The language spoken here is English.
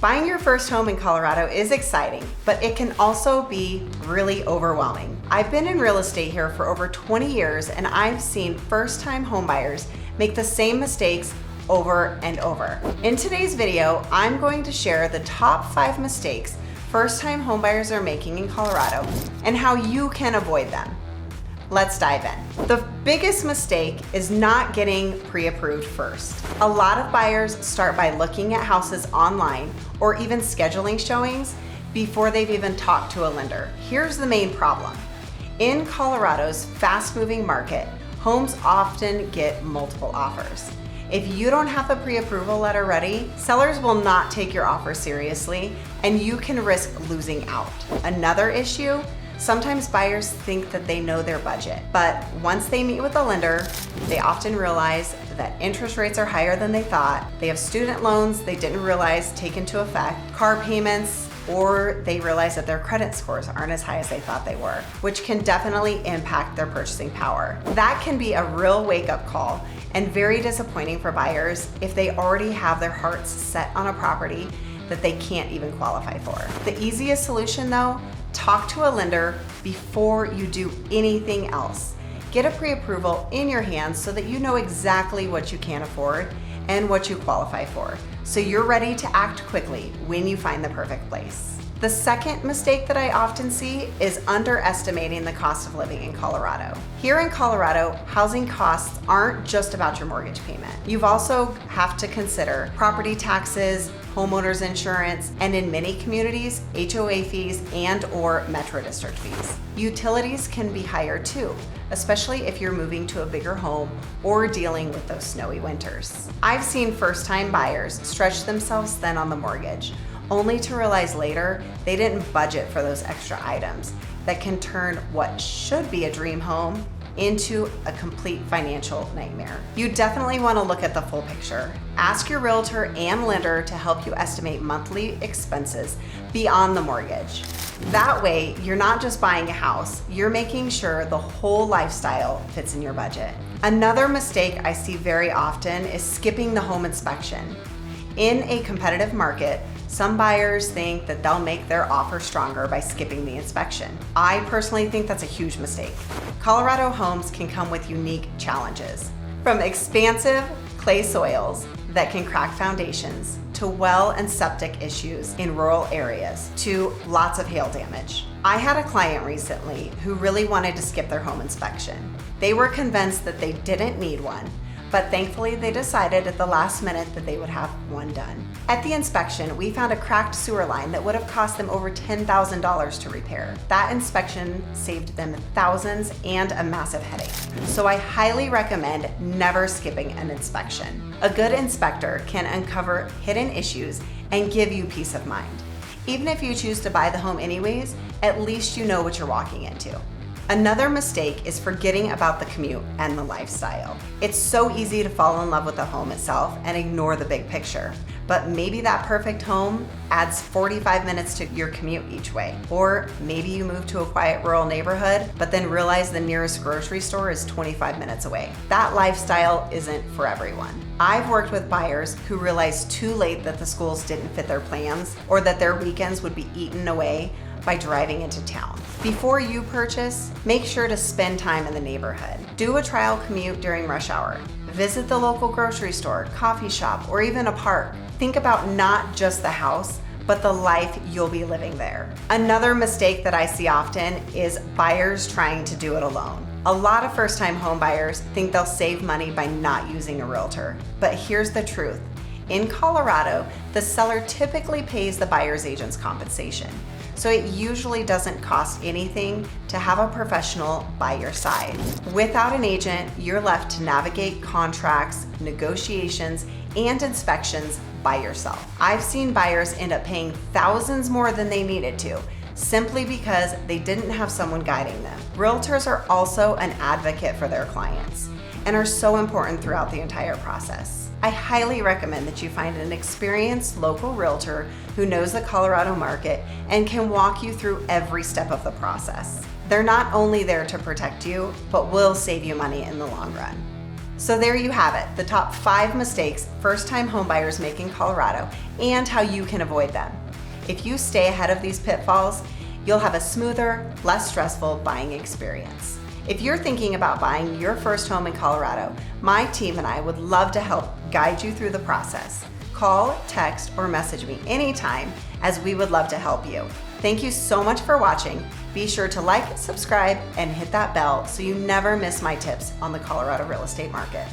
Buying your first home in Colorado is exciting, but it can also be really overwhelming. I've been in real estate here for over 20 years, and I've seen first-time homebuyers make the same mistakes over and over. In today's video, I'm going to share the top 5 mistakes first-time homebuyers are making in Colorado and how you can avoid them. Let's dive in. The biggest mistake is not getting pre-approved first. A lot of buyers start by looking at houses online or even scheduling showings before they've even talked to a lender. Here's the main problem. In Colorado's fast-moving market, homes often get multiple offers. If you don't have the pre-approval letter ready, sellers will not take your offer seriously, and you can risk losing out. Another issue, sometimes buyers think that they know their budget, but once they meet with a lender, they often realize that interest rates are higher than they thought, they have student loans they didn't realize take into effect, car payments, or they realize that their credit scores aren't as high as they thought they were, which can definitely impact their purchasing power. That can be a real wake-up call and very disappointing for buyers if they already have their hearts set on a property that they can't even qualify for. The easiest solution though, talk to a lender before you do anything else. Get a pre-approval in your hands so that you know exactly what you can afford and what you qualify for, so you're ready to act quickly when you find the perfect place. The second mistake that I often see is underestimating the cost of living in Colorado. Here in Colorado, housing costs aren't just about your mortgage payment. You've also have to consider property taxes, homeowners insurance, and in many communities, HOA fees and/or Metro District fees. Utilities can be higher too, especially if you're moving to a bigger home or dealing with those snowy winters. I've seen first-time buyers stretch themselves thin on the mortgage, only to realize later they didn't budget for those extra items that can turn what should be a dream home into a complete financial nightmare. You definitely want to look at the full picture. Ask your realtor and lender to help you estimate monthly expenses beyond the mortgage. That way, you're not just buying a house, you're making sure the whole lifestyle fits in your budget. Another mistake I see very often is skipping the home inspection. In a competitive market, some buyers think that they'll make their offer stronger by skipping the inspection. I personally think that's a huge mistake. Colorado homes can come with unique challenges, from expansive clay soils that can crack foundations, to well and septic issues in rural areas, to lots of hail damage. I had a client recently who really wanted to skip their home inspection. They were convinced that they didn't need one, but thankfully they decided at the last minute that they would have one done. At the inspection, we found a cracked sewer line that would have cost them over $10,000 to repair. That inspection saved them thousands and a massive headache. So I highly recommend never skipping an inspection. A good inspector can uncover hidden issues and give you peace of mind. Even if you choose to buy the home anyways, at least you know what you're walking into. Another mistake is forgetting about the commute and the lifestyle. It's so easy to fall in love with the home itself and ignore the big picture. But maybe that perfect home adds 45 minutes to your commute each way. Or maybe you move to a quiet rural neighborhood, but then realize the nearest grocery store is 25 minutes away. That lifestyle isn't for everyone. I've worked with buyers who realized too late that the schools didn't fit their plans or that their weekends would be eaten away by driving into town. Before you purchase, make sure to spend time in the neighborhood. Do a trial commute during rush hour. Visit the local grocery store, coffee shop, or even a park. Think about not just the house, but the life you'll be living there. Another mistake that I see often is buyers trying to do it alone. A lot of first-time home buyers think they'll save money by not using a realtor. But here's the truth. In Colorado, the seller typically pays the buyer's agent's compensation. So it usually doesn't cost anything to have a professional by your side. Without an agent, you're left to navigate contracts, negotiations, and inspections by yourself. I've seen buyers end up paying thousands more than they needed to, simply because they didn't have someone guiding them. Realtors are also an advocate for their clients and are so important throughout the entire process. I highly recommend that you find an experienced local realtor who knows the Colorado market and can walk you through every step of the process. They're not only there to protect you, but will save you money in the long run. So there you have it, the top 5 mistakes first-time homebuyers make in Colorado and how you can avoid them. If you stay ahead of these pitfalls, you'll have a smoother, less stressful buying experience. If you're thinking about buying your first home in Colorado, my team and I would love to help guide you through the process. Call, text, or message me anytime, as we would love to help you. Thank you so much for watching. Be sure to like, subscribe, and hit that bell so you never miss my tips on the Colorado real estate market.